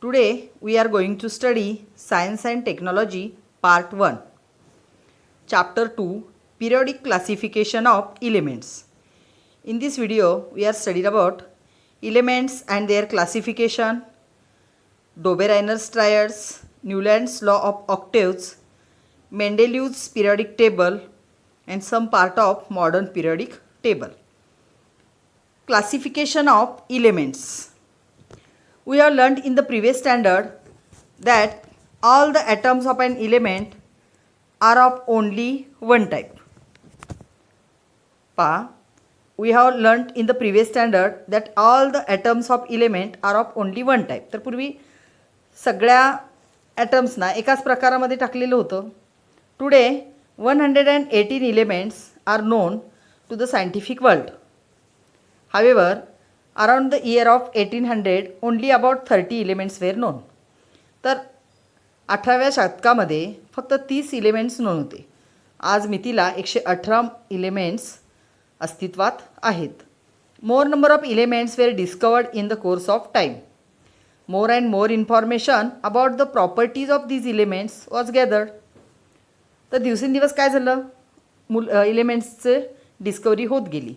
Today we are going to study Science and Technology Part 1, Chapter 2, Periodic Classification of Elements. In this video we are studying about elements and their classification, Dobereiner's triads, Newland's law of octaves, Mendeleev's periodic table and some part of modern periodic table. Classification of elements. We have learned in the previous standard that all the atoms of an element are of only one type. We have learned in the previous standard that all the atoms of element are of only one type. तर पूर्वी सगळ्या ॲटम्सना एकाच प्रकारामध्ये टाकलेलं होतं. Today 118 elements are known to the scientific world. However, around the year of 1800 only about 30 elements were known. तर 18व्या शतकामध्ये फक्त 30 एलिमेंट्स नोंद होते. आज मितीला 118 एलिमेंट्स अस्तित्वात आहेत. More number of elements were discovered in the course of time. More and more information about the properties of these elements was gathered. तर दिवसेंदिवस काय झालं, एलिमेंट्सचे डिस्कवरी होत गेली.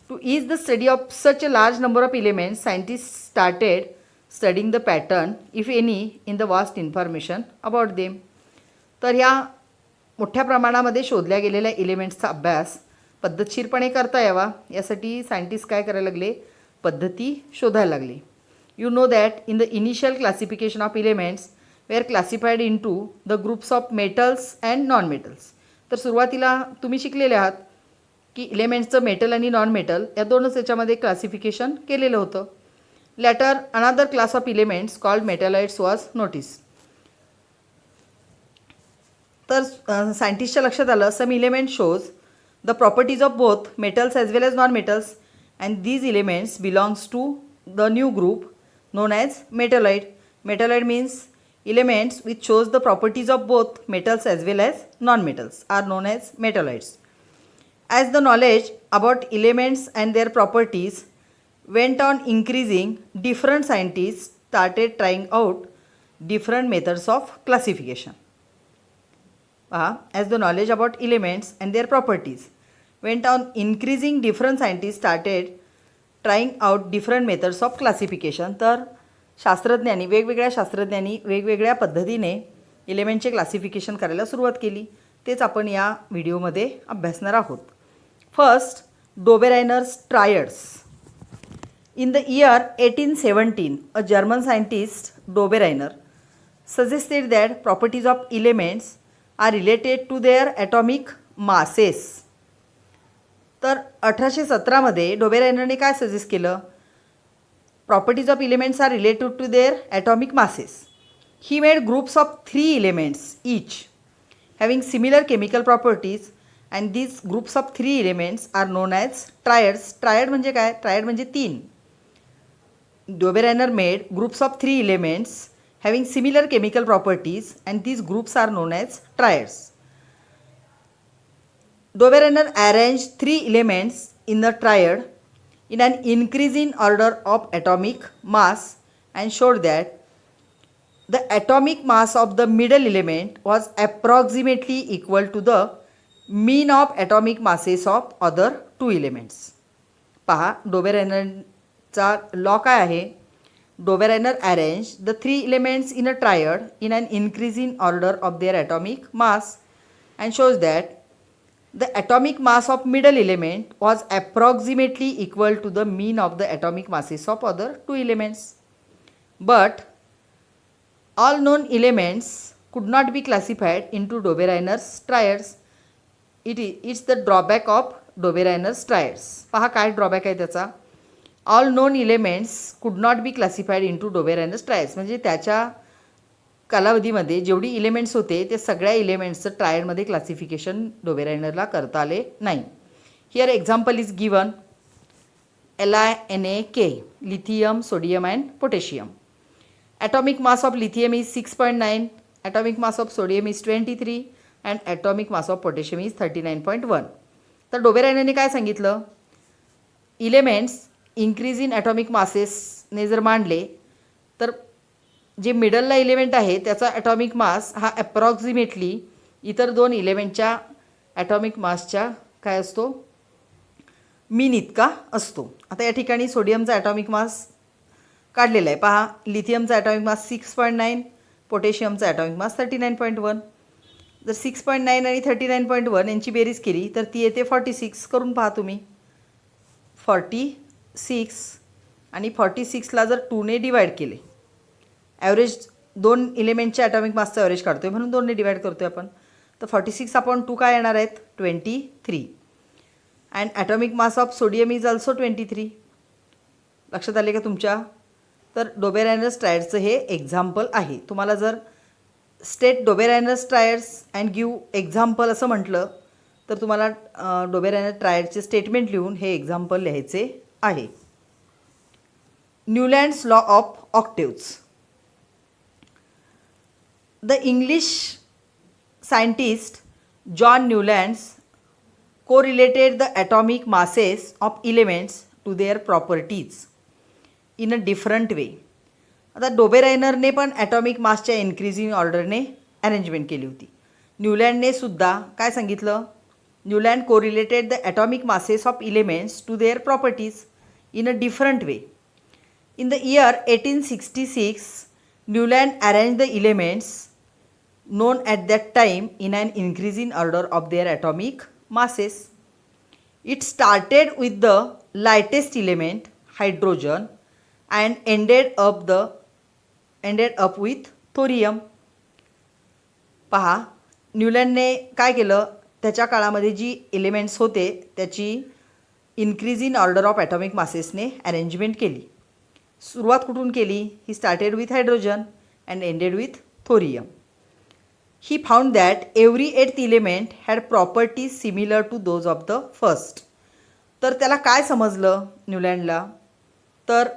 To ease the study of such a large number of elements, scientists started studying the pattern, if any, in the vast information about them. तर ह्या मोठ्या प्रमाणामध्ये शोधल्या गेलेल्या एलिमेंट्सचा अभ्यास पद्धतशीरपणे करता यावा यासाठी सायंटिस्ट काय करायला लागले, पद्धती शोधायला लागले. You know that in the initial classification of elements we are classified into the groups of metals and non metals. तर सुरुवातीला तुम्ही शिकलेले आहात की एलिमेंट्सचं मेटल आणि नॉन मेटल या दोनच याच्यामध्ये क्लासिफिकेशन केलेलं होतं. Later another class of elements called metalloids was notice. तर सायंटिस्टच्या लक्षात आलं, some element shows the properties of both metals as well as non metals and these elements belongs to the new group known as metalloid. Metalloid means elements which shows the properties of both metals as well as non-metals are known as metalloids. As the knowledge about elements and their properties went on increasing, different scientists started trying out different methods of classification. As the knowledge about elements and their properties went on increasing, different scientists started trying out different methods of classification. तर वेगवेगळ्या शास्त्रज्ञांनी वेगवेगळ्या पद्धतीने एलिमेंटचे classification करायला सुरुवात केली. तेच आपण या व्हिडिओमध्ये अभ्यासणार आहोत. First, Dobereiner's triads. In the year 1817 a German scientist Dobereiner suggested that properties of elements are related to their atomic masses. तर 1817मध्ये डोबेरायनरने काय सजेस्ट केलं, properties of elements are related to their atomic masses. He made groups of 3 elements each having similar chemical properties and these groups of 3 elements are known as triads. Triad म्हणजे काय, triad म्हणजे 3. Dobereiner made groups of 3 elements having similar chemical properties and these groups are known as triads. Dobereiner arranged 3 elements in the triad in an increasing order of atomic mass and showed that the atomic mass of the middle element was approximately equal to the mean of atomic masses of other 2 elements. पहा, डोबेरायनरचा law काय आहे. Dobereiner arrange the 3 elements in a triad in an increasing order of their atomic mass and shows that the atomic mass of middle element was approximately equal to the mean of the atomic masses of other 2 elements. But all known elements could not be classified into Dobereiner's triads. It's the drawback of Dobereiner's triads. पहा काय drawback आहे त्याचा. All known elements could not be classified into Dobereiner's triads. म्हणजे त्याच्या कालावधीमध्ये जेवढी elements होते ते सगळ्या एलिमेंट्सचं ट्रायडमध्ये क्लासिफिकेशन डोबेरायनरला करता आले नाही. Here example is given LiNaK, lithium, sodium and potassium. Atomic mass of lithium is 6.9, atomic mass of sodium is 23 and atomic mass of potassium is 39.1. तर डोबेरायनरने काय सांगितलं, एलिमेंट्स इन्क्रीज इन ॲटॉमिक मासेसने जर मांडले तर जे मिडलला इलेमेंट आहे त्याचा ॲटॉमिक मास हा ॲप्रॉक्झिमेटली इतर दोन इलेमेंटच्या ॲटॉमिक मासच्या काय असतो मीन इतका असतो. आता या ठिकाणी सोडियमचा ॲटॉमिक मास काढलेला आहे. पहा, लिथियमचा ॲटॉमिक मास 6.9, पोटॅशियमचा ॲटॉमिक मास 39.1. जर 6.9 आणि 39.1 यांची बेरीज केली तर ती येते 46. करून पहा तुम्ही, 46 आणि 46ला जर 2ने डिवाईड केले, ॲव्हरेज दोन इलेमेंटच्या ॲटॉमिक मासचा ॲव्हरेज काढतो आहे म्हणून 2ने डिवाईड करतो आहे आपण. तर 46/2 काय येणार आहेत 23. And atomic mass of sodium is also 23. लक्षात आले का तुमच्या? तर डोबेरायनस ट्रायड्सचं हे एक्झाम्पल आहे. तुम्हाला जर state Dobereiner's triads and give example असं म्हटलं तर तुम्हाला डोबेरायनस ट्रायड्सचे स्टेटमेंट लिहून हे एक्झाम्पल लिहायचे आहे. Newlands law of octaves. The English scientist John Newlands correlated the atomic masses of elements to their properties in a different way. आता डोबेरायनरने पण ॲटॉमिक मासच्या इन्क्रीजिंग ऑर्डरने अरेंजमेंट केली होती. न्यूलँडने सुद्धा काय सांगितलं? Newland correlated the atomic masses of elements to their properties in a different way. In the year 1866 Newland arrange the elements known at that time in an increasing order of their atomic masses. It started with the lightest element, hydrogen, and ended up with thorium. पहा, न्यूलँडने काय केलं? त्याच्या काळामध्ये जी elements होते त्याची increase in order of atomic मासेसने arrangement केली. सुरुवात कुठून केली? He started with hydrogen and ended with thorium. He found that every eighth element had properties similar to those of the first. तर त्याला काय समजलं न्यूलँडला? तर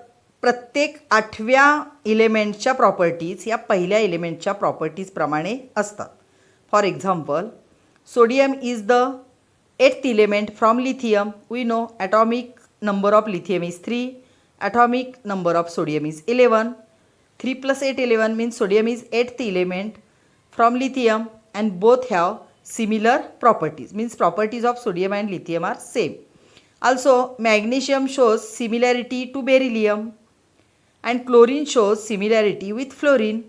प्रत्येक 8व्या इलेमेंटच्या प्रॉपर्टीज या पहिल्या इलेमेंटच्या प्रॉपर्टीजप्रमाणे असतात. For example, sodium is the 8th element from lithium. We know atomic number of lithium is 3. Atomic number of sodium is 11. 3 plus 8, 11 means sodium is 8th element from lithium and both have similar properties, means properties of sodium and lithium are same. Also magnesium shows similarity to beryllium and chlorine shows similarity with fluorine,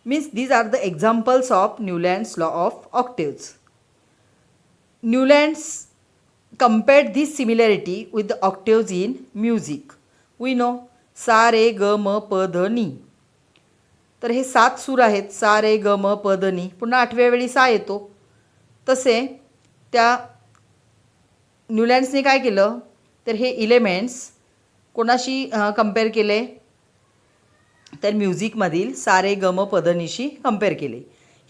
means these are the examples of Newland's law of octaves. Newland's compared this similarity with the octaves in music. We know सा रे ग म प ध नी. तर हे 7 सूर आहेत, सा रे ग म प द नी. पुन्हा 8व्या वेळी सा येतो. तसे त्या न्यूलँड्सने काय केलं? तर हे इलेमेंट्स कोणाशी कंपेअर केले? तर म्युझिकमधील सा रे ग म प द नीशी कंपेअर केले.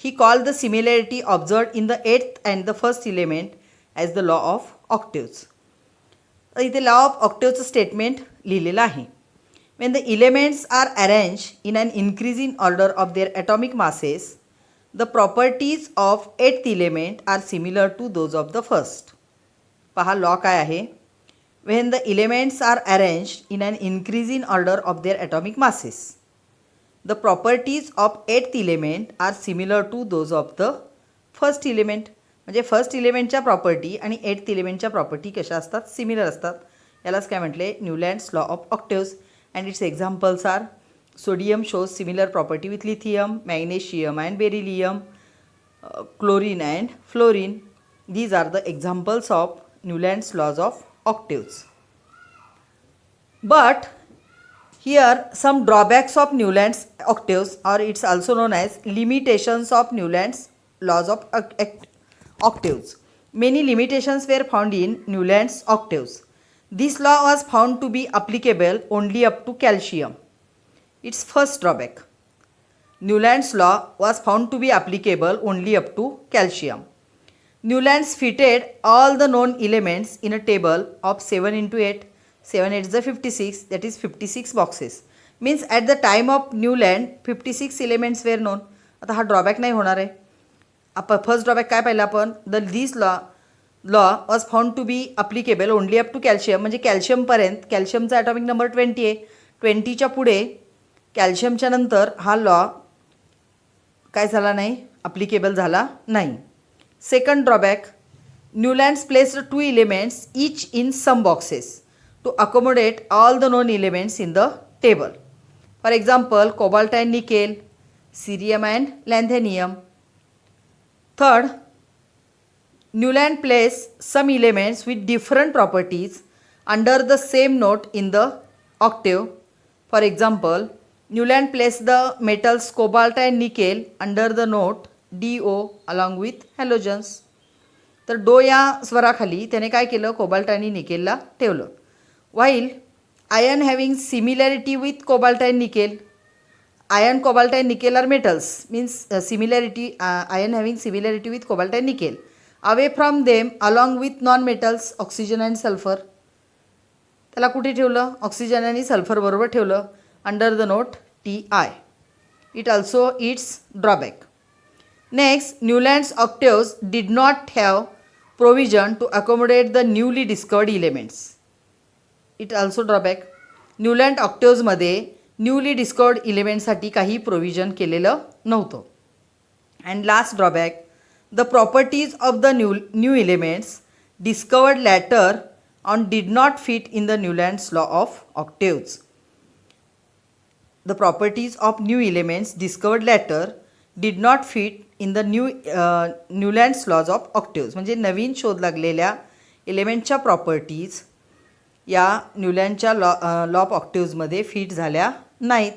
He call the similarity observe in the 8th and the first element as the law of octaves. तर इथे लॉ ऑफ ऑक्टेव्जचं स्टेटमेंट लिहिलेलं आहे. When the elements are arranged in an increasing order of their atomic masses, the properties of 8th element are similar to those of the first. पहा law काय आहे? When the elements are arranged in an increasing order of their atomic masses, the properties of 8th element are similar to those of the first element. म्हणजे first इलेमेंटच्या property आणि 8th इलेमेंटच्या property कशा असतात? Similar असतात. यालाच काय म्हटले? Newlands law of octaves. And its examples are sodium shows similar property with lithium, magnesium and beryllium, chlorine and fluorine. These are the examples of Newland's laws of octaves. But here some drawbacks of Newland's octaves, or it's also known as limitations of Newland's laws of octaves. Many limitations were found in Newland's octaves. This law was found to be applicable only up to calcium. Its first drawback. Newland's law was found to be applicable only up to calcium. Newland's fitted all the known elements in a table of 7 into 8. 7 8 is 56, that is 56 boxes. Means at the time of Newland 56 elements were known. आता हा drawback नाही होणार आहे. आपण first drawback काय पाहिलं आपण? This law was found to be applicable only up to calcium. म्हणजे कॅल्शियमपर्यंत, कॅल्शियमचा ॲटॉमिक नंबर 20 आहे. 20च्या पुढे कॅल्शियमच्या नंतर हा लॉ काय झाला नाही, अप्लिकेबल झाला नाही. Second drawback, Newlands placed 2 elements each in some boxes to accommodate all the known elements in the table. For example cobalt and nickel, cerium and lanthanum. Third, Newland placed some elements with different properties under the same note in the octave. For example, Newland placed the metals cobalt and nickel under the note DO along with halogens. तर डो या स्वराखाली त्याने काय केलं, cobalt आणि निकेलला ठेवलं. While ion having similarity with cobalt and nickel. Iron, cobalt and nickel are metals, means similarity, iron having similarity with cobalt and nickel. Away from them along with non-metals, oxygen and sulfur. त्याला कुठे ठेवलं, oxygen आणि sulphur बरोबर ठेवलं under the note TI. It also its drawback. Next, Newland's octaves did not have provision to accommodate the newly discovered elements. It also drawback. Newland octaves मध्ये newly discovered इलेमेंटसाठी काही provision केलेलं नव्हतं. And last drawback, the properties of the new elements discovered later on did not fit in the Newlands law of octaves. The properties of new elements discovered later did not fit in the Newlands laws of octaves. म्हणजे नवीन शोध लागलेल्या एलिमेंटच्या properties या न्यूलँडच्या law of ऑक्टेव्जमध्ये fit झाल्या नाहीत,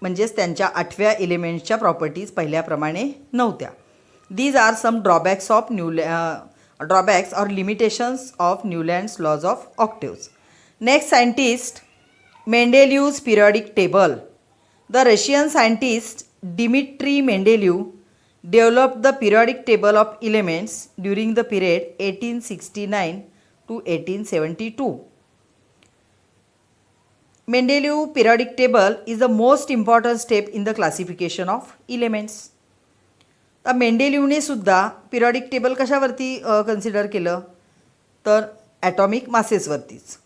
म्हणजेच त्यांच्या 8व्या एलिमेंट्सच्या प्रॉपर्टीज पहिल्याप्रमाणे नव्हत्या. These R some drawbacks of drawbacks or limitations of Newlands laws of octaves. Next scientist, Mendeleev's periodic table. The Russian scientist Dmitri Mendeleev developed the periodic table of elements during the period 1869 to 1872. Mendeleev periodic table is the most important step in the classification of elements. तर मेंडेलिव्हने सुद्धा periodic table कशावरती consider केलं, तर atomic मासेसवरतीच.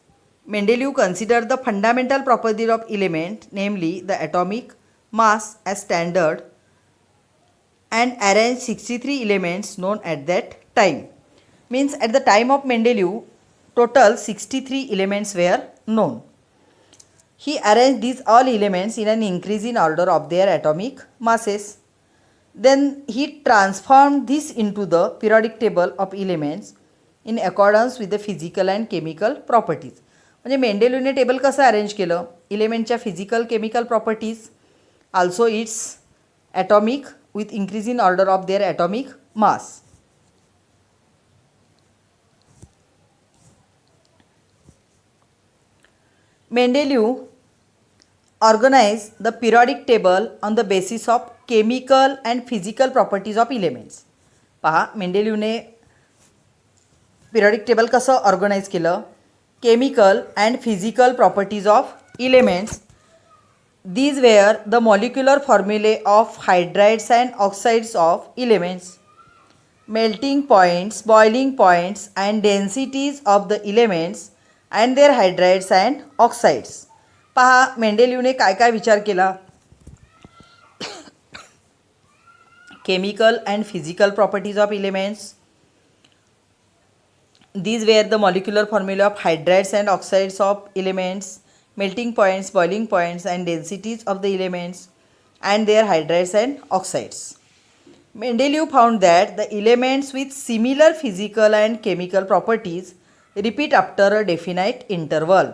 Mendeleev consider the fundamental properties of element, namely the atomic mass as standard and arrange 63 elements known at that time. Means at the time of Mendeleev total 63 elements were known. He arranged these all elements in an increasing order of their atomic masses. Then he transformed this into the periodic table of elements in accordance with the physical and chemical properties. म्हणजे मेंडेलिव्हने table कसं arrange केलं, इलेमेंटच्या physical chemical properties, also its atomic with increasing order of their atomic mass. Mendeleev organized the periodic table on the basis of chemical and physical properties of elements. पहा, मेंडेलिव्हने periodic table कसं organise केलं, chemical and physical properties of elements. These were the molecular formulae of hydrides and oxides of elements, melting points, boiling points and densities of the elements and their hydrides and oxides. पहा, मेंडेलिव्हने काय काय विचार केला, chemical and physical properties of elements. These were the molecular formula of hydrides and oxides of elements, melting points, boiling points and densities of the elements and their hydrides and oxides. Mendeleev found that the elements with similar physical and chemical properties repeat after a definite interval.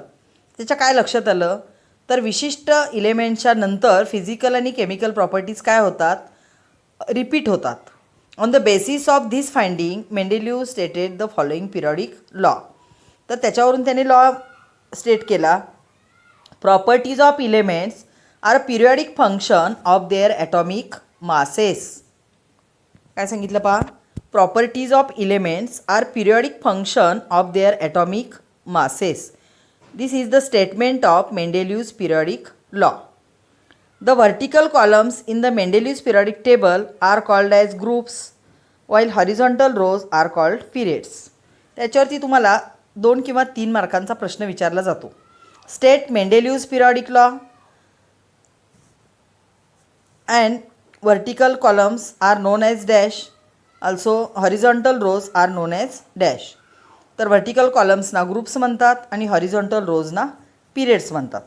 त्याच्या काय लक्षात आलं, तर विशिष्ट इलेमेंटच्या नंतर physical आणि chemical properties काय होतात, रिपीट होतात. On the basis of this finding Mendeleev stated the following periodic law. तर त्याच्यावरून त्याने लॉ स्टेट केला, properties of elements are periodic function of their atomic masses. काय सांगितलं पहा, properties of elements are periodic function of their atomic masses. This is the statement of Mendeleev's periodic law. The vertical columns in the Mendeleev's periodic table are called as groups, while horizontal rows are called periods. त्याच्यावरती तुम्हाला 2 किंवा 3 मार्कांचा प्रश्न विचारला जातो. State Mendeleev's periodic law. and vertical columns are known as dash. Also horizontal rows are known as dash. तर vertical कॉलम्सना groups म्हणतात आणि हॉरिझॉन्टल रोजना पिरियड्स म्हणतात.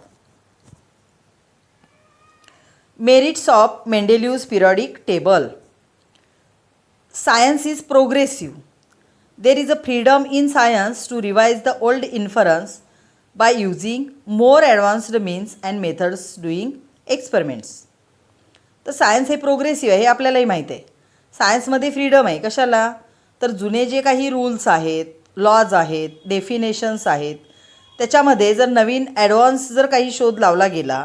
Merits of Mendeleev's periodic table. Science is progressive. There is a freedom in science to revise the old inference by using more advanced means and methods doing experiments. तर science हे progressive आहे हे आपल्यालाही माहीत आहे. सायन्समध्ये freedom आहे. कशाला? तर जुने जे काही रूल्स आहेत, लॉज आहेत, डेफिनेशन्स आहेत, त्याच्यामध्ये जर नवीन ॲडव्हान्स जर काही शोध लावला गेला,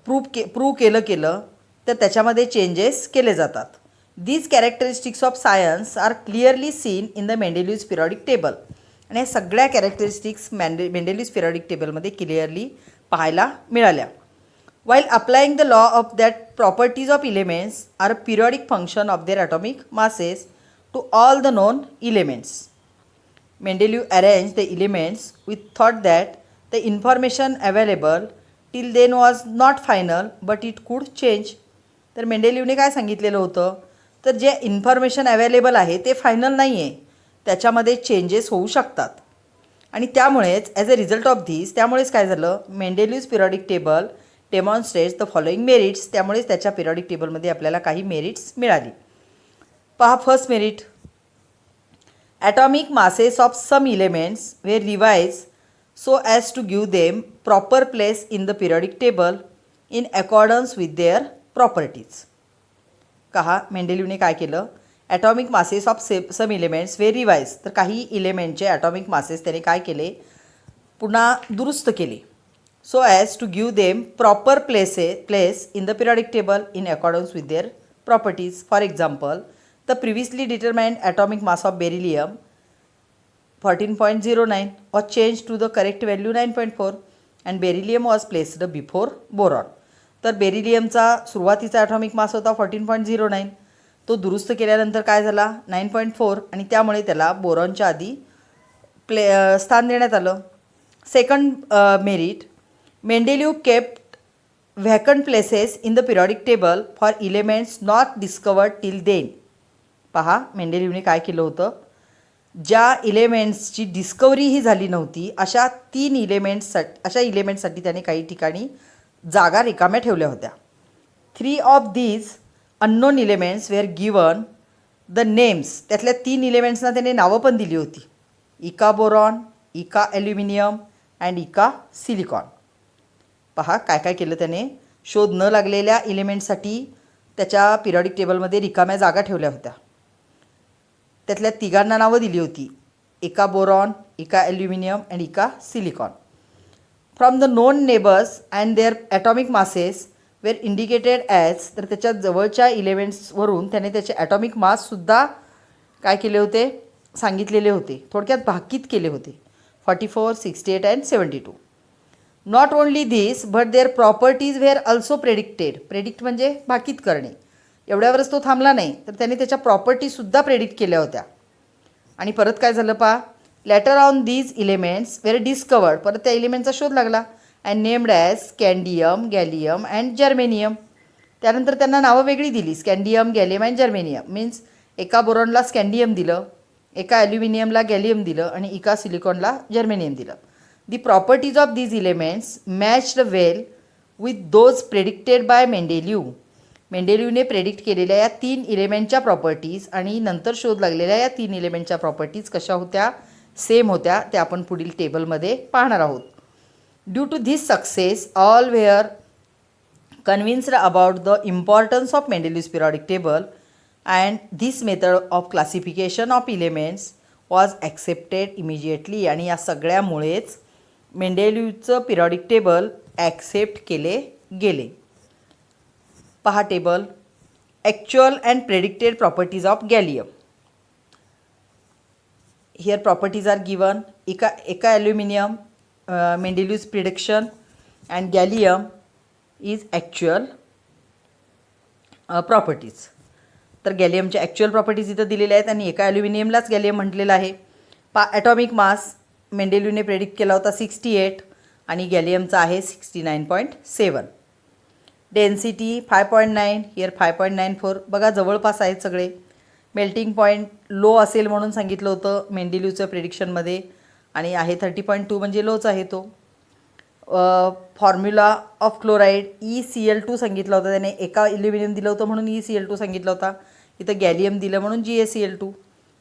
प्रूव्ह केलं तर त्याच्यामध्ये चेंजेस केले जातात. These characteristics of science are clearly seen in the Mendeleev's periodic table. आणि सगळ्या कॅरेक्टरिस्टिक्स मेंडेलिव्हज पिरियडिक टेबलमध्ये क्लिअरली पाहायला मिळाल्या. While applying the law of that properties of elements are a periodic function of their atomic masses to all the known elements. Mendeleev arranged the elements with thought that the information available till then was not final but it could change. तर मेंडेलिव्हने काय सांगितलेलं होतं? तर जे information available आहे ते final नाही आहे, त्याच्यामध्ये चेंजेस होऊ शकतात. आणि त्यामुळेच as a result of this त्यामुळेच काय झालं, Mendeleev's periodic table demonstrates the following merits. त्यामुळेच त्याच्या पिरियडिक टेबलमध्ये आपल्याला काही मेरिट्स मिळाली. पहा first merit, atomic masses of some elements were revised so as to give them proper place in the periodic table in accordance with their properties. कहा मेंडेलिव्हने काय केलं, atomic masses of some elements were revised. तर काही इलेमेंटचे atomic masses त्याने काय केले, पुन्हा दुरुस्त केले. So as to give them proper place in the periodic table in accordance with their properties. For example, the previously determined atomic mass of beryllium 14.09 was change to the correct value 9.4 and beryllium was placed before boron. तर बेरिलियमचा सुरुवातीचा atomic mass होता 14.09, तो दुरुस्त केल्यानंतर काय झाला 9.4 आणि त्यामुळे त्याला बोरॉनच्या आधी स्थान देण्यात आलं. Second merit, Mendeleev kept vacant places in the periodic table for elements not discovered till then. पहा मेंडेलिव्हने काय केलं होतं, ज्या इलेमेंट्सची डिस्कवरीही झाली नव्हती अशा इलेमेंट्ससाठी त्याने काही ठिकाणी जागा रिकाम्या ठेवल्या होत्या. 3 of these unknown elements were given the names. त्यातल्या 3 इलेमेंट्सना त्याने नावं पण दिली होती, eka boron, eka aluminium and eka silicon. पहा काय काय केलं त्याने, शोध न लागलेल्या इलेमेंट्ससाठी त्याच्या पिरियडिक टेबलमध्ये रिकाम्या जागा ठेवल्या होत्या. त्यातल्या 3 नावं दिली होती, eka boron, eka aluminium and eka silicon. From the known neighbours and their atomic masses were indicated as. तर त्याच्या जवळच्या इलेमेंट्सवरून त्याने त्याचे ॲटॉमिक माससुद्धा काय केले होते, सांगितलेले होते, थोडक्यात भाकीत केले होते, 44, 68 अँड 72. Not only this but their properties were also predicted. Predict म्हणजे भाकीत करणे. एवढ्यावरच तो थांबला नाही, तर त्याने त्याच्या प्रॉपर्टीसुद्धा प्रेडिक्ट केल्या होत्या. आणि परत काय झालं पहा, later on these elements were discovered. परत त्या इलेमेंटचा शोध लागला and named as scandium, gallium and germanium. त्यानंतर त्यांना नावं वेगळी दिली, scandium, gallium and germanium. Means एका बोरॉनला स्कँडियम दिलं, एका ॲल्युमिनियमला गॅलियम दिलं आणि एका सिलिकॉनला जर्मेनियम दिलं. The properties of these elements matched well with those predicted by Mendeleev. मेंडेलिव्हने प्रेडिक्ट केलेल्या या 3 इलेमेंटच्या प्रॉपर्टीज आणि नंतर शोध लागलेल्या या 3 इलेमेंटच्या प्रॉपर्टीज कशा होत्या, सेम होत्या. त्या आपण पुढील टेबलमध्ये पाहणार आहोत. Due to this success all were convinced about the importance of Mendeleev's periodic table and this method of classification of elements was accepted immediately. आणि या सगळ्यामुळेच मेंडेलिव्हचं पिरियडिक टेबल ॲक्सेप्ट केले गेले. पहा table, actual and predicted properties of gallium. Here properties are given. एका aluminium Mendeleev's prediction and gallium is actual properties. तर गॅलियमच्या ॲक्च्युअल प्रॉपर्टीज इथं दिलेल्या आहेत आणि एका ॲल्युमिनियमलाच गॅलियम म्हटलेलं आहे. ॲटॉमिक मास मेंडेलिव्हने प्रेडिक्ट केला होता 68 आणि गॅलियमचा आहे 69.7. Density 5.9, here 5.94. बघा जवळपास आहेत सगळे. मेल्टिंग पॉईंट लो असेल म्हणून सांगितलं होतं मेंडेलिव्हच्या प्रेडिक्शनमध्ये, आणि आहे 30.2 म्हणजे लोच आहे तो. फॉर्म्युला ऑफ क्लोराईड ECl2 सांगितला होता त्याने. एका ॲल्युमिनियम दिलं होतं म्हणून ECl2 सांगितलं होता. इथं गॅलियम दिलं म्हणून GaCl2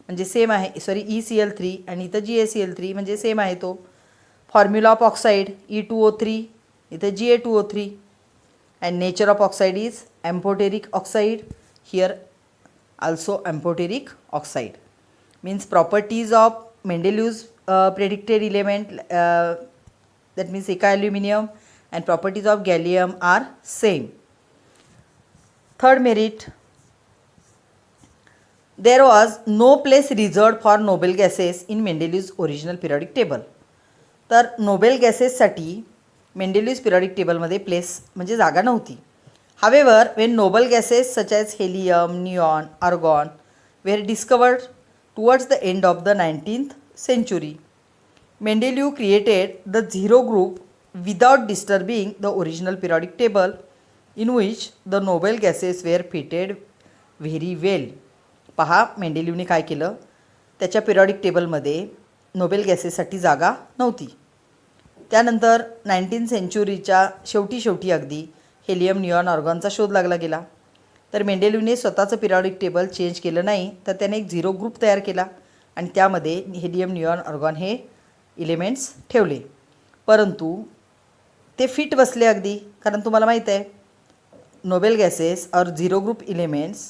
म्हणजे सेम आहे. सॉरी ECl3 आणि इथं GaCl3 म्हणजे सेम आहे तो. फॉर्म्युला ऑफ ऑक्साईड E2O3, इथं Ga2O3. And nature of oxide is amphoteric oxide, here also amphoteric oxide. Means properties of Mendeleev's predicted element, that means eka aluminum, and properties of gallium are same. Third merit, there was no place reserved for noble gases in Mendeleev's original periodic table. तर Nobel गॅसेससाठी मेंडेलिव्हज periodic टेबलमध्ये place म्हणजे जागा नव्हती. However, when noble gases such as helium, neon, argon were discovered towards the end of the 19th century, Mendeleev created the zero group without disturbing the original periodic table in which the noble gases were fitted very well. पहा मेंडेलिव्हने काय केलं, त्याच्या periodic टेबलमध्ये Nobel गॅसेससाठी जागा नव्हती. त्यानंतर 19th सेंचुरीच्या शेवटी अगदी हेलियम, निऑन, ऑर्गॉनचा शोध लागला गेला. तर मेंडेलिव्हने स्वतःचं पिरियडिक टेबल चेंज केलं नाही, तर त्याने एक झिरो ग्रुप तयार केला आणि त्यामध्ये हेलियम, निऑन, ऑर्गॉन हे इलेमेंट्स ठेवले. परंतु ते फिट बसले अगदी, कारण तुम्हाला माहीत आहे noble gases or zero group elements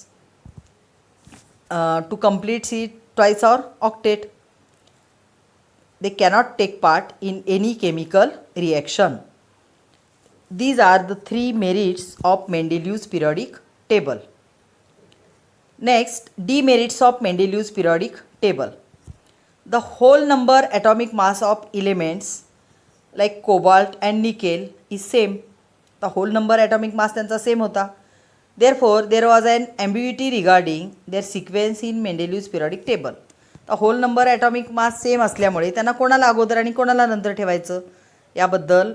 to complete see twice or octet they cannot take part in any chemical reaction. These are the three merits of Mendeleev's periodic table. Next, demerits of Mendeleev's periodic table. The whole number atomic mass of elements like cobalt and nickel is same. The whole number atomic mass त्यांचा same होता. Therefore, there was an ambiguity regarding their sequence in Mendeleev's periodic table. तर whole number atomic mass same असल्यामुळे त्यांना कोणाला अगोदर आणि कोणाला नंतर ठेवायचं याबद्दल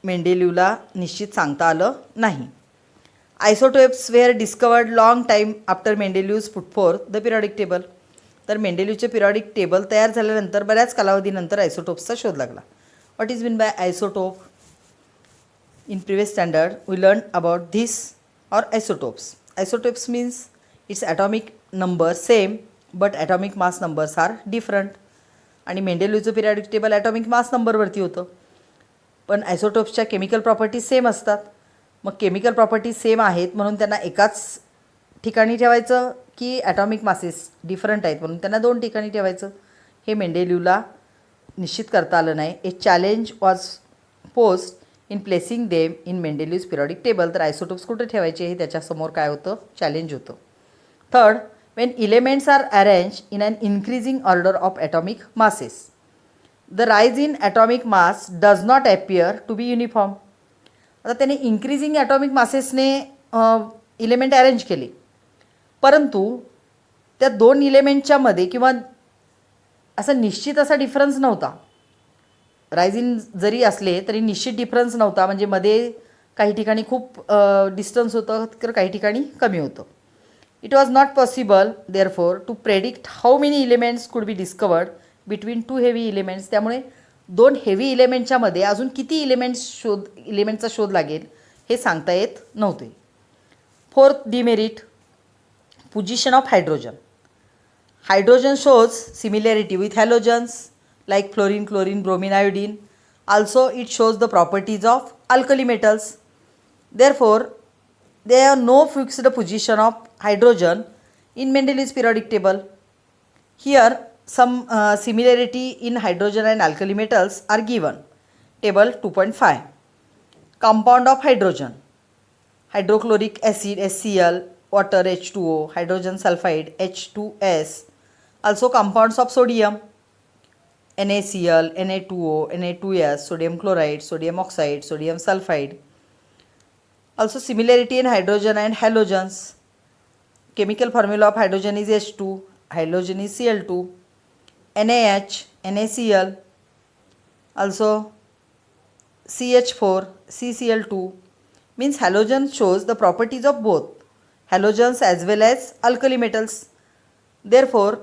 मेंडेलिव्हला निश्चित सांगता आलं नाही. Isotopes were discovered long time after Mendeleev's put forth the periodic table. तर मेंडेलिव्हचे पिरियडिक टेबल तयार झाल्यानंतर बऱ्याच कालावधीनंतर आयसोटोप्सचा शोध लागला. What is mean by isotope? In previous standard we learn about this और isotopes. Isotopes means its atomic number same but atomic mass numbers are different. आणि मेंडेलिव्हचं पिरियडिक टेबल ॲटॉमिक मास नंबरवरती होतं, पण आयसोटोप्सच्या केमिकल प्रॉपर्टीज सेम असतात. मग chemical properties same आहेत म्हणून त्यांना एकाच ठिकाणी ठेवायचं की ॲटॉमिक मासेस डिफरंट आहेत म्हणून त्यांना दोन ठिकाणी ठेवायचं, हे मेंडेलिव्हला निश्चित करता आलं नाही. A challenge was posed in placing them in Mendeleev's periodic table. तर आयसोटोप्स कुठे ठेवायचे हे त्याच्यासमोर काय होतं, चॅलेंज होतं. Third, when elements are arranged in an increasing order of atomic masses, the rise in atomic mass does not appear to be uniform. आता त्याने इन्क्रीजिंग ॲटॉमिक मासेसने इलेमेंट अरेंज केले, परंतु त्या दोन इलेमेंटच्या मध्ये किंवा असा निश्चित असा डिफरन्स नव्हता. राईज इन जरी असले तरी निश्चित डिफरन्स नव्हता, म्हणजे मध्ये काही ठिकाणी खूप डिस्टन्स होतं तर काही ठिकाणी कमी होतं. It was not possible, therefore, to predict how many elements could be discovered between two heavy elements. त्यामुळे दोन हेवी इलेमेंटच्या मध्ये अजून किती इलेमेंटचा शोध लागेल हे सांगता येत नव्हते. Fourth demerit, position of hydrogen. Hydrogen shows similarity with halogens like fluorine, chlorine, bromine, iodine. Also, it shows the properties of alkali metals. Therefore, there are no fixed position of hydrogen in Mendeleev's periodic table. Here some similarity in hydrogen and alkali metals are given. Table 2.5. Compound of hydrogen: hydrochloric acid HCl, water H2O, hydrogen sulfide H2S. Also compounds of sodium: NaCl, Na2O, Na2S, sodium chloride, sodium oxide, sodium sulfide. Also similarity in hydrogen and halogens. Chemical formula of hydrogen is H2, halogen is Cl2, NaH, NaCl, also CH4, CCl2, means halogen shows the properties of both halogens as well as alkali metals. Therefore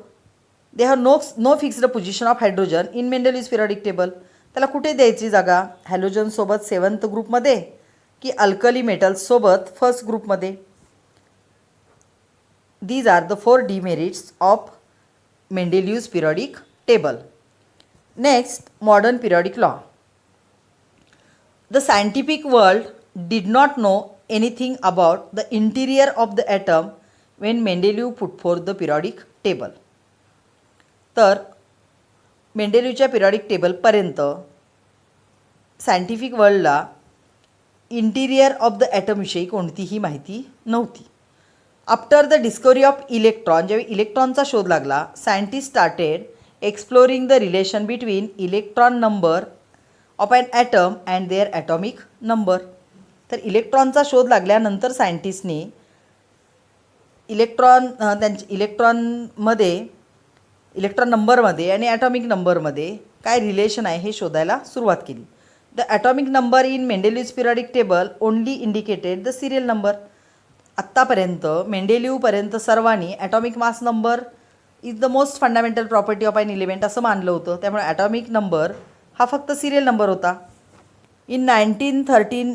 they have no fixed position of hydrogen in Mendeleev's periodic table. त्याला कुठे द्यायची जागा, halogen सोबत 7th ग्रुपमध्ये की alkali metals सोबत 1st ग्रुपमध्ये. These are the 4 demerits of Mendeleev's periodic table. Next, modern periodic law. The scientific world did not know anything about the interior of the atom when Mendeleev put forth the periodic table. तर मेंडेलिवच्या periodic टेबलपर्यंत scientific वर्ल्डला interior of the ॲटमविषयी कोणतीही माहिती नव्हती. After the discovery of electron, ज्यावेळी इलेक्ट्रॉनचा शोध लागला, scientist started exploring the relation between electron number of an atom and their atomic number. तर इलेक्ट्रॉनचा शोध लागल्यानंतर सायंटिस्टनी इलेक्ट्रॉन नंबरमध्ये आणि ॲटॉमिक नंबरमध्ये काय रिलेशन आहे हे शोधायला सुरुवात केली. The atomic number in Mendeleev's periodic table only indicated the serial number. आत्तापर्यंत मेंडेलिव्हपर्यंत सर्वांनी atomic mass number is the most fundamental property of an element असं मानलं होतं. त्यामुळे ॲटॉमिक नंबर हा फक्त सिरियल नंबर होता. In 1913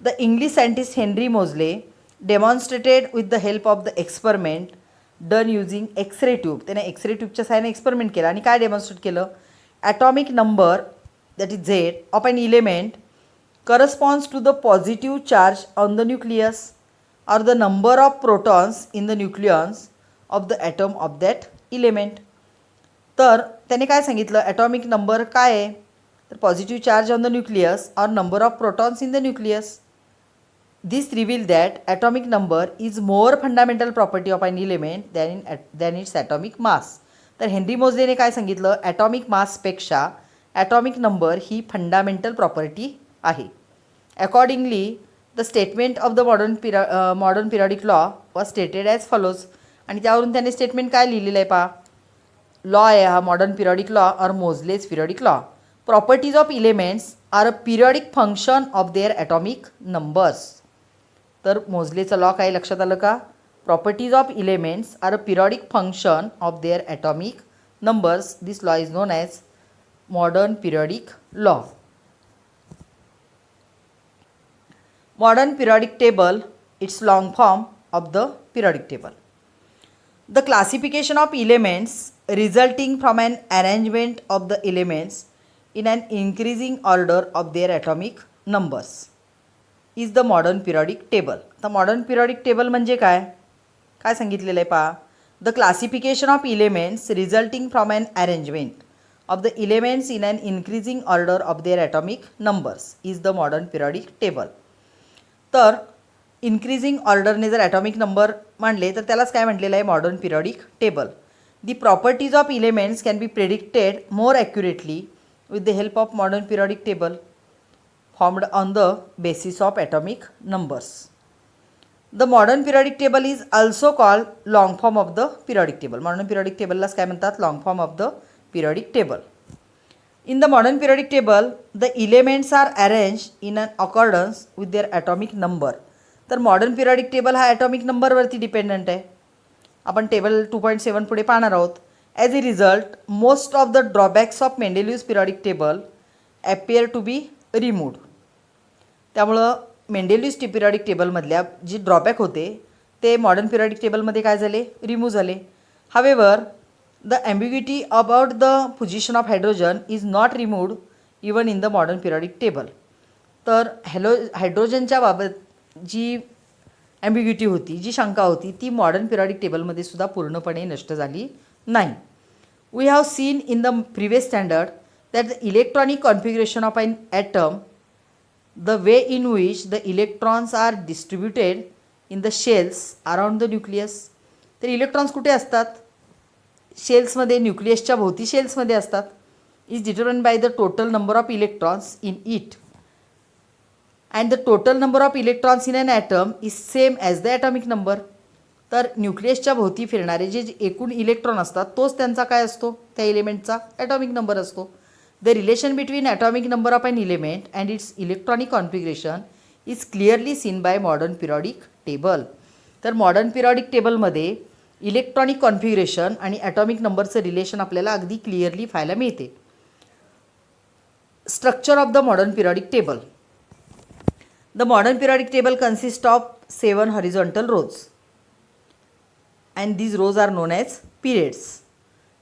the English scientist Henry Moseley demonstrated with the help of the experiment done using X ray tube. त्याने X ray ट्यूबच्या सहाय्याने एक्सपेरिमेंट केला आणि काय डेमॉन्स्ट्रेट केलं, atomic number that is Z of an element corresponds to the positive charge on the nucleus or the number of protons in the nucleons of the atom of that element. तर त्याने काय सांगितलं, atomic number काय आहे, तर positive charge on the nucleus और number of protons in the nucleus. This reveal that atomic number is more fundamental property of an element than its atomic mass. तर Henry मोझलेने काय सांगितलं, ॲटॉमिक मासपेक्षा atomic number ही fundamental property आहे. Accordingly the statement of the modern periodic law was stated as follows. आणि त्यावरून त्याने स्टेटमेंट काय लिहिलेलं आहे पहा, लॉ आहे हा मॉडर्न पिरियडिक लॉ और Moseley's periodic law. Properties of elements are a periodic function of their atomic numbers. तर मोझलेचं लॉ काय लक्षात आलं का, properties of elements are a periodic function of their atomic numbers. This law is known as modern periodic law. Modern periodic table, its long form of the periodic table. The classification of elements resulting from an arrangement of the elements in an increasing order of their atomic numbers is the modern periodic table. The modern periodic table म्हणजे काय काय सांगितलेलं आहे पहा, the classification of elements resulting from an arrangement of the elements in an increasing order of their atomic numbers is the modern periodic table. तर increasing ऑर्डरने जर atomic number मांडले तर त्यालाच काय म्हटलेलं आहे, modern periodic table. The properties of elements can be predicted more accurately with the help of modern periodic table formed on the basis of atomic numbers. The modern periodic table is also called long form of the periodic table. Modern periodic टेबललाच काय म्हणतात, long form of the periodic table. In the modern periodic table, the elements are arranged in an accordance with their atomic number. तर modern periodic table हा atomic नंबरवरती dependent आहे. आपण table 2.7 पुढे पाहणार आहोत. As a result most of the drawbacks of Mendeleev's periodic table appear to be removed. त्यामुळं Mendeleev's periodic टेबलमधल्या जी drawback होते ते मॉडर्न पिरियडिक टेबलमध्ये काय झाले, रिमूव्ह झाले. However the ambiguity about the position of hydrogen is not removed even in the modern periodic table. तर हायड्रोजनच्या बाबत जी ॲम्बिग्युटी होती, जी शंका होती, ती मॉडर्न पिरियडिक टेबलमध्ये सुद्धा पूर्णपणे नष्ट झाली नाही. We have seen in the previous standard that the electronic configuration of an atom, the way in which the electrons are distributed in the shells around the nucleus. तर इलेक्ट्रॉन्स कुठे असतात, शेल्समध्ये, न्यूक्लियसच्या भोवती शेल्समध्ये असतात. Is determined by the total number of electrons in it and the total number of electrons in an atom is same as the atomic number. तर न्यूक्लियसच्या भोवती फिरणारे जे एकूण इलेक्ट्रॉन असतात तोच त्यांचा काय असतो, त्या एलिमेंटचा ॲटॉमिक नंबर असतो. The relation between atomic number of an element and its electronic configuration is clearly seen by modern periodic table. तर मॉडर्न पिरियॉडिक टेबलमध्ये इलेक्ट्रॉनिक कॉन्फिगरेशन आणि ॲटॉमिक नंबरचं रिलेशन आपल्याला अगदी क्लिअरली पाहायला मिळते. Structure of the modern periodic table. The modern periodic table consist of 7 horizontal rows and these rows are known as periods.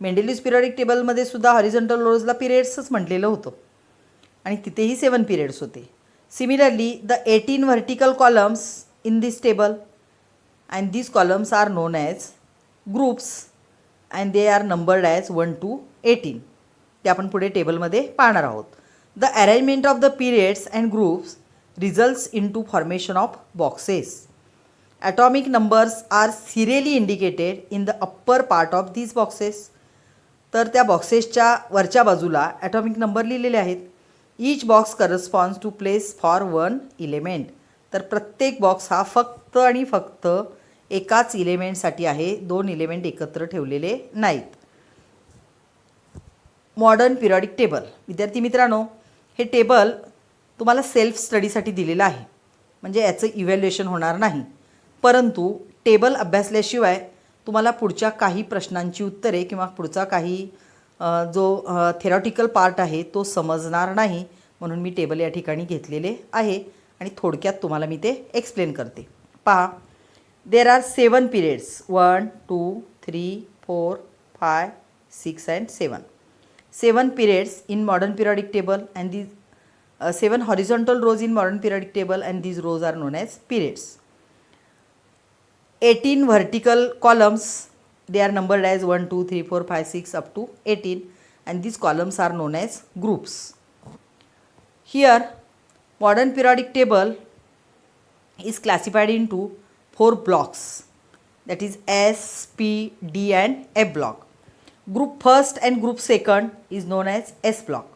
Mendeleev's periodic टेबलमध्ये सुद्धा हॉरिझॉन्टल रोजला पिरियड्सच म्हटलेलं होतं आणि तिथेही 7 पिरियड्स होते. Similarly the 18 vertical columns in this table and these columns are known as groups and they are numbered as 1 to 18. ते आपण पुढे टेबलमध्ये पाहणार आहोत. The arrangement of the periods and groups results into formation of boxes. Atomic numbers are serially indicated in the upper part of these boxes. तर त्या बॉक्सेसच्या वरच्या बाजूला ॲटॉमिक नंबर लिहिलेले आहेत. Each box corresponds to place for 1 element. तर प्रत्येक box हा फक्त आणि फक्त एकाच इलेमेंटसाठी आहे, 2 इलेमेंट एकत्र ठेवलेले नाहीत. Modern periodic table. विद्यार्थी मित्रांनो, हे टेबल तुम्हाला सेल्फ स्टडीसाठी दिलेलं आहे, म्हणजे याचं इव्हॅल्युएशन होणार नाही. परंतु टेबल अभ्यासल्याशिवाय तुम्हाला पुढच्या काही प्रश्नांची उत्तरे किंवा पुढचा काही जो थेरॉटिकल पार्ट आहे तो समजणार नाही. म्हणून मी टेबल या ठिकाणी घेतलेले आहे आणि थोडक्यात तुम्हाला मी ते एक्सप्लेन करते. पहा, there are 7 periods 1, 2, 3, 4, 5, 6 and 7. 7 periods in modern periodic table and these 7 horizontal rows in modern periodic table and these rows are known as periods. 18 vertical columns, they are numbered as 1, 2, 3, 4, 5, 6 up to 18 and these columns are known as groups. Here modern periodic table is classified into 4 blocks, that is S, P, D and F block. Group first and group second is known as S block.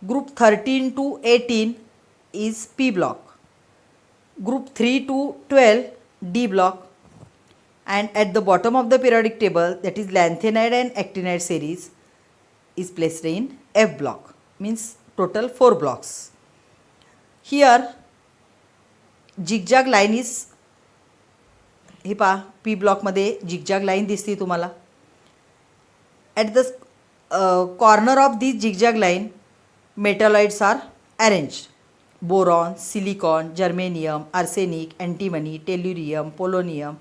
Group 13 to 18 is P block. Group 3 to 12 D block. And at the bottom of the periodic table, that is lanthanide and actinide series is placed in F block, means total 4 blocks. Here zigzag line is, हे पहा, P ब्लॉकमध्ये zigzag line दिसते तुम्हाला. At the corner of this zigzag line metalloids are arranged. Boron, silicon, germanium, arsenic, antimony, tellurium, polonium,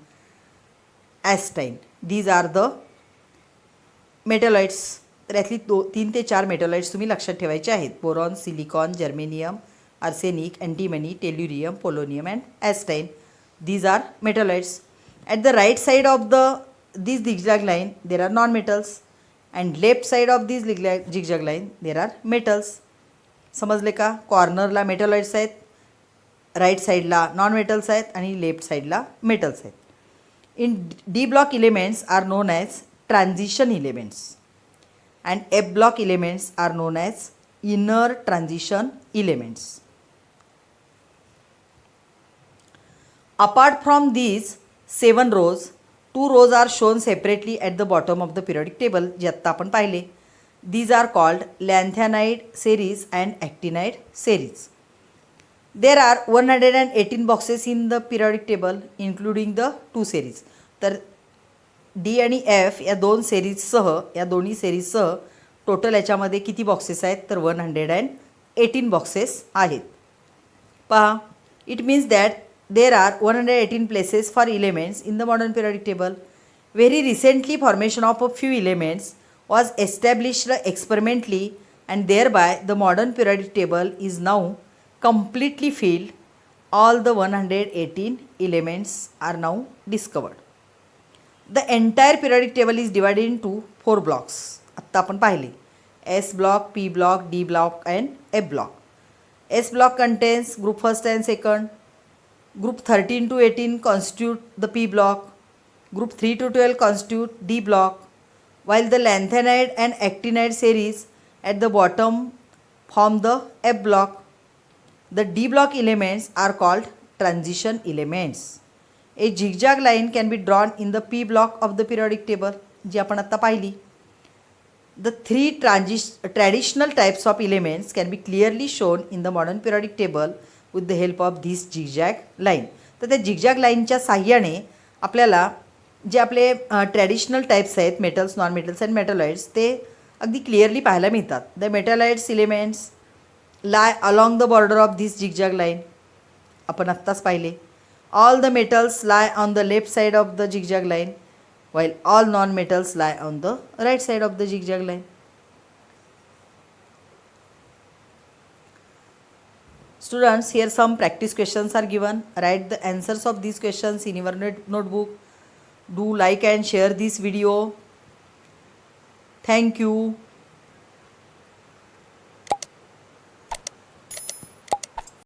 astatine, these are the metalloids. तर यातली 3 ते 4 मेटॉलॉइड्स तुम्ही लक्षात ठेवायचे आहेत. Boron, silicon, germanium, arsenic, antimony, tellurium, polonium and astatine. These are metalloids. At the right side of this zigzag line there are non-metals and left side of this zigzag line there are metals. समजले का? कॉर्नरला मेटॉलॉइड्स आहेत, right साईडला non metals आहेत आणि left साईडला metals आहेत. In D block elements are known as transition elements and F block elements are known as inner transition elements. Apart from these 7 rows, 2 rows are shown separately at the bottom of the periodic table, जे आत्ता आपण पाहिले. These are called lanthanide series and actinide series. There are 118 boxes in the periodic table including the 2 series. तर D आणि F या 2 सेरीजसह, या दोन्ही सेरीजसह total याच्यामध्ये किती बॉक्सेस आहेत? तर 118 बॉक्सेस आहेत. पहा, it means that there are 118 places for elements in the modern periodic table. Very recently formation of a few elements was established experimentally and thereby the modern periodic table is now completely filled. All the 118 elements are now discovered. The entire periodic table is divided into 4 blocks. आत्ता आपण पाहिले S block, P block, D block and F block. S block contains group first and second. Group 13 to 18 constitute the P block. Group 3 to 12 constitute D block, while the lanthanide and actinide series at the bottom form the F block. The D block elements are called transition elements. A zigzag line can be drawn in the P block of the periodic table, जी आपण आता पाहिली. The 3 traditional types of elements can be clearly shown in the modern periodic table with the help of this zigzag line. तर त्या zigzag लाईनच्या साह्याने आपल्याला जे आपले ट्रॅडिशनल टाईप्स आहेत metals, non metals and metalloids ते अगदी क्लिअरली पाहायला मिळतात. The metalloids elements lie along the border of this zigzag line, आपण आत्ताच पाहिले. All the metals lie on the left side of the zigzag line while all non-metals lie on the right side of the zigzag line. Students, here some practice questions are given. Write the answers of these questions in your notebook. Do like and share this video. Thank you.